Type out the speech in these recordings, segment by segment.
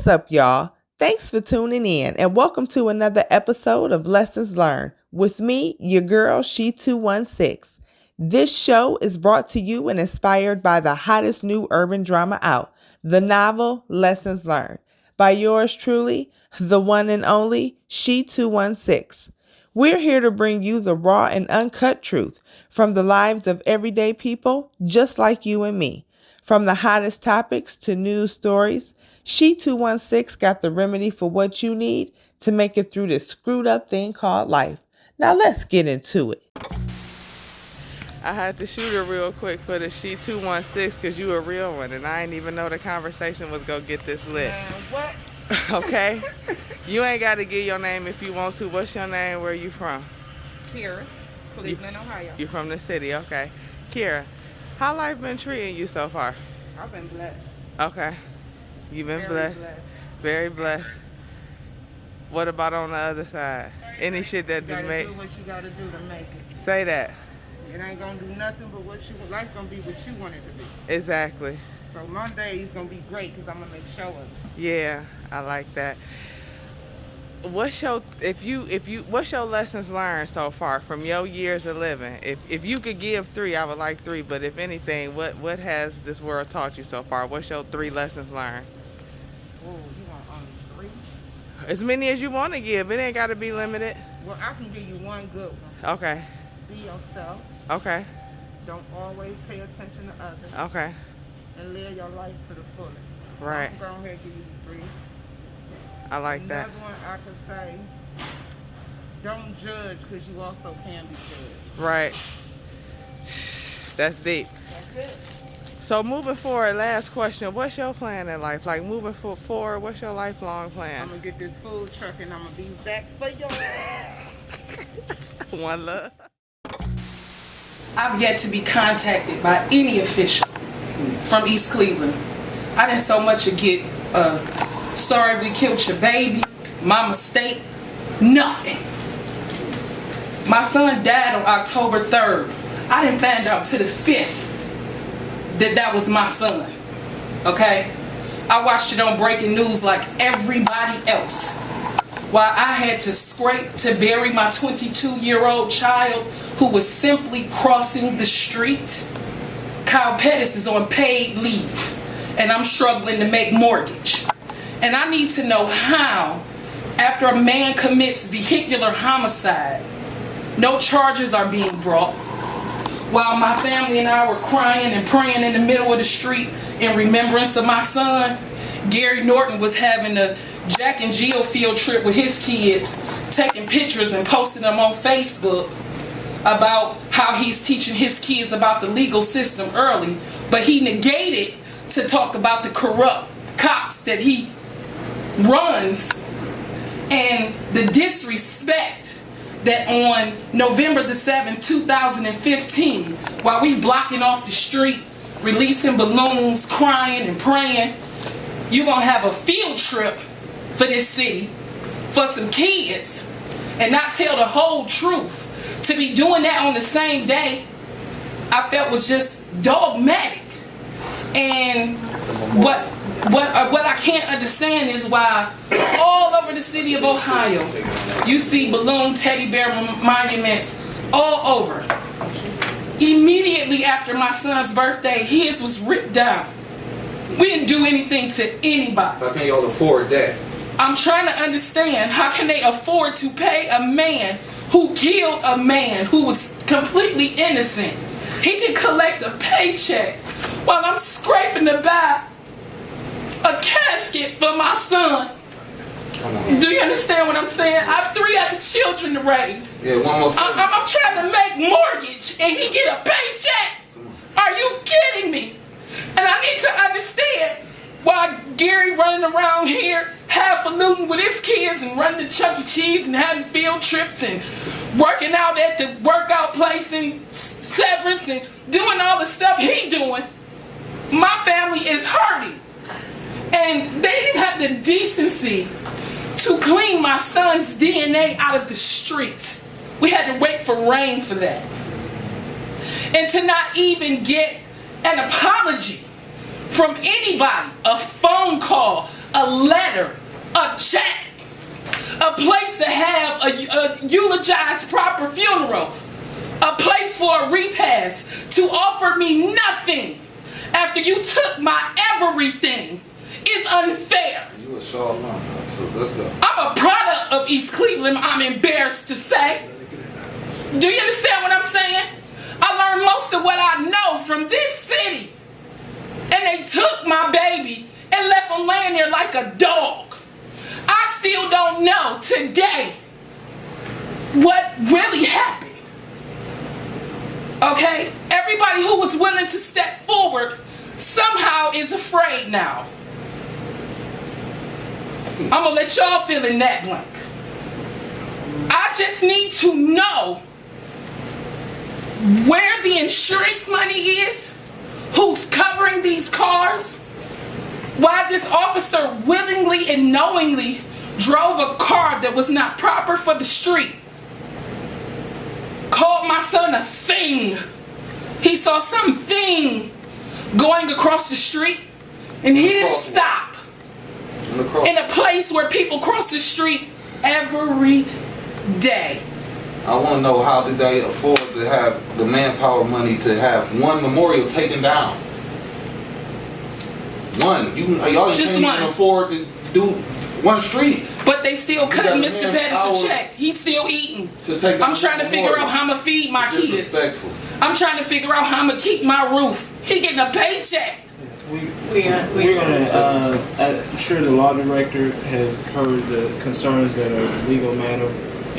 What's up, y'all? Thanks for tuning in and welcome to another episode of Lessons Learned with me, your girl, She216. This show is brought to you and inspired by the hottest new urban drama out, the novel Lessons Learned, by yours truly, the one and only She216. We're here to bring you the raw and uncut truth from the lives of everyday people just like you and me. From the hottest topics to news stories, She216 got the remedy for what you need to make it through this screwed up thing called life. Now let's get into it. I had to shoot her real quick for the She216 because you a real one and I didn't even know the conversation was going to get this lit. What? Okay? You ain't got to give your name if you want to. What's your name? Where you from? Kira, Cleveland, Ohio. You from the city, okay. Kira, how life been treating you so far? I've been blessed. Okay. You've been Very blessed. Very blessed. What about on the other side? Any shit that You gotta make do what you gotta do to make it. say that. It ain't gonna do nothing but what you life gonna be what you want it to be. Exactly. So my day is gonna be great because I'm gonna make sure of it. Yeah, I like that. What's your what's your lessons learned so far from your years of living? If you could give 3, I would like 3, but if anything, what has this world taught you so far? What's your 3 lessons learned? Oh, you want only 3? As many as you want to give. It ain't got to be limited. Well, I can give you one good one. Okay. Be yourself. Okay. Don't always pay attention to others. Okay. And live your life to the fullest. Right. So I'm going to give you 3. I like that. Another one I could say, don't judge because you also can be judged. Right. That's deep. That's it. So moving forward, last question. What's your plan in life? Like moving forward, what's your lifelong plan? I'm going to get this food truck and I'm going to be back for y'all. One love. I've yet to be contacted by any official from East Cleveland. I didn't so much get sorry we killed your baby, my mistake, nothing. My son died on October 3rd. I didn't find out till the 5th that was my son, okay? I watched it on breaking news like everybody else. While I had to scrape to bury my 22-year-old child who was simply crossing the street, Kyle Pettis is on paid leave and I'm struggling to make mortgage. And I need to know how, after a man commits vehicular homicide, no charges are being brought, while my family and I were crying and praying in the middle of the street in remembrance of my son. Gary Norton was having a Jack and Jill field trip with his kids, taking pictures and posting them on Facebook about how he's teaching his kids about the legal system early, but he negated to talk about the corrupt cops that he runs and the disrespect that on November the 7th, 2015, while we blocking off the street, releasing balloons, crying and praying, you're gonna have a field trip for this city for some kids and not tell the whole truth. To be doing that on the same day, I felt was just dogmatic. And what I can't understand is why all over the city of Ohio you see balloon teddy bear monuments all over. Immediately after my son's birthday, his was ripped down. We didn't do anything to anybody. How can y'all afford that? I'm trying to understand, how can they afford to pay a man who killed a man who was completely innocent? He can collect a paycheck while I'm scraping to buy a casket for my son. Do you understand what I'm saying? I have 3 other children to raise. Yeah, one more. I'm trying to make mortgage and he get a paycheck. Are you kidding me? And I need to understand running around here highfalutin with his kids and running to Chuck E. Cheese and having field trips and working out at the workout place in Severance and doing all the stuff he doing, my family is hurting. And they didn't have the decency to clean my son's DNA out of the street. We had to wait for rain for that. And to not even get an apology from anybody, a phone call, a letter, a check, a place to have a eulogized proper funeral, a place for a repast, to offer me nothing after you took my everything is unfair. You a sharp man, so let's go. I'm a product of East Cleveland, I'm embarrassed to say. Do you understand what I'm saying? I learned most of what I know from this city. And they took my baby and left him laying there like a dog. I still don't know today what really happened. Okay? Everybody who was willing to step forward somehow is afraid now. I'm going to let y'all fill in that blank. I just need to know where the insurance money is, who's covering these cars, why this officer willingly and knowingly drove a car that was not proper for the street, called my son a thing. He saw something going across the street and he didn't stop in a place where people cross the street every day. I want to know, how did they afford to have the manpower money to have one memorial taken down? One. Y'all just can't even afford to do one street. But they still cutting Mr. Pettis a check. He's still eating. I'm trying to figure out how I'm going to feed my kids. I'm trying to figure out how I'm going to keep my roof. He getting a paycheck. We're going to, I'm sure the law director has heard the concerns that are legal matter,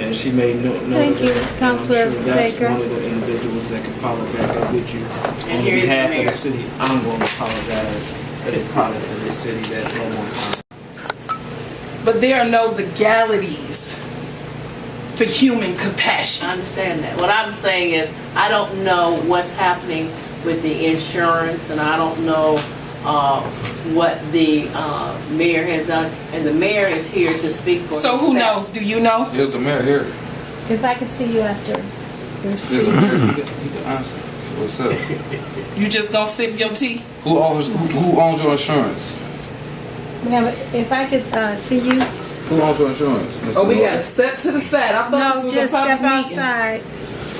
and she made note of that. Thank you, Councilor that's Baker. one of the individuals that can follow back up with you. And On here is behalf the of mayor. the city, I'm going to apologize as a product of this city that no one. But there are no legalities for human compassion. I understand that. What I'm saying is, I don't know what's happening with the insurance, and I don't know what the mayor has done. And the mayor is here to speak for So who knows? Do you know? Here's the mayor here. If I can see you after your Here's speech. the mayor. He can answer. What's up? You just gonna sip your tea? Who owns your insurance? Yeah, but if I could see you. Who owns your insurance? Mr. Oh, we Lord? gotta step to the side. I thought No, this was just a public step meeting. outside.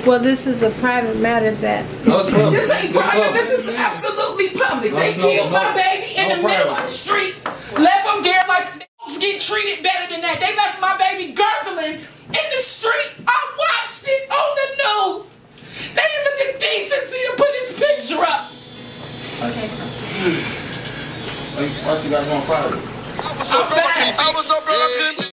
Well, this is a private matter that. No, it's public. This ain't It's private. public. This is absolutely public. No, They no, killed no. my baby in No the middle of private. the street. Left them there like folks get treated better than that. They left my baby gurgling in the street. I watched it on the news. They didn't even get decency to put his picture up. Why she got him on Friday? I'm back. I was so